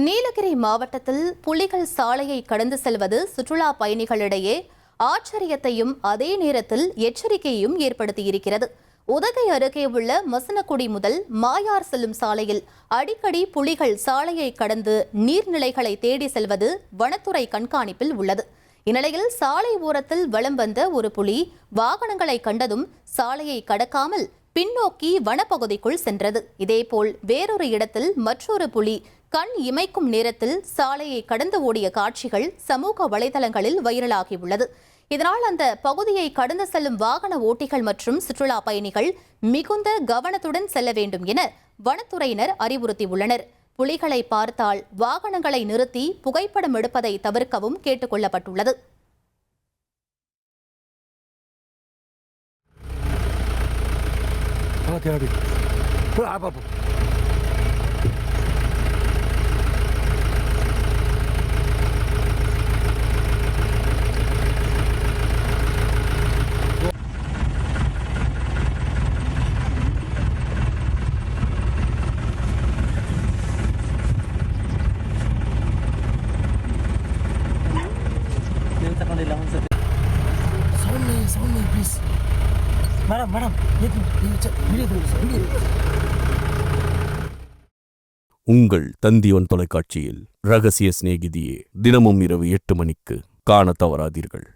நீலகிரி மாவட்டத்தில் புலிகள் சாலையை கடந்து செல்வது சுற்றுலா பயணிகளிடையே ஆச்சரியத்தையும் அதே நேரத்தில் எச்சரிக்கையையும் ஏற்படுத்தியிருக்கிறது. உதகை அருகே உள்ள மசனக்குடி முதல் மாயார் செல்லும் சாலையில் அடிக்கடி புலிகள் சாலையை கடந்து நீர்நிலைகளை தேடி செல்வது வனத்துறை கண்காணிப்பில் உள்ளது. இந்நிலையில் சாலை ஓரத்தில் வலம் வந்த ஒரு புலி வாகனங்களை கண்டதும் சாலையை கடக்காமல் பின்னோக்கி வனப்பகுதிக்குள் சென்றது. இதேபோல் வேறொரு இடத்தில் மற்றொரு புலி கண் இமைக்கும் நேரத்தில் சாலையை கடந்து ஓடிய காட்சிகள் சமூக வலைதளங்களில் வைரலாகியுள்ளது. இதனால் அந்த பகுதியை கடந்து செல்லும் வாகன ஓட்டிகள் மற்றும் சுற்றுலா பயணிகள் மிகுந்த கவனத்துடன் செல்ல வேண்டும் என வனத்துறையினர் அறிவுறுத்தியுள்ளனர். புலிகளை பார்த்தால் வாகனங்களை நிறுத்தி புகைப்படம் எடுப்பதை தவிர்க்கவும் கேட்டுக் கொள்ளப்பட்டுள்ளது. Please. Madam, உங்கள் தந்திவன் தொலைக்காட்சியில் ரகசிய சிநேகிதியே தினமும் இரவு 8 மணிக்கு காண தவறாதீர்கள்.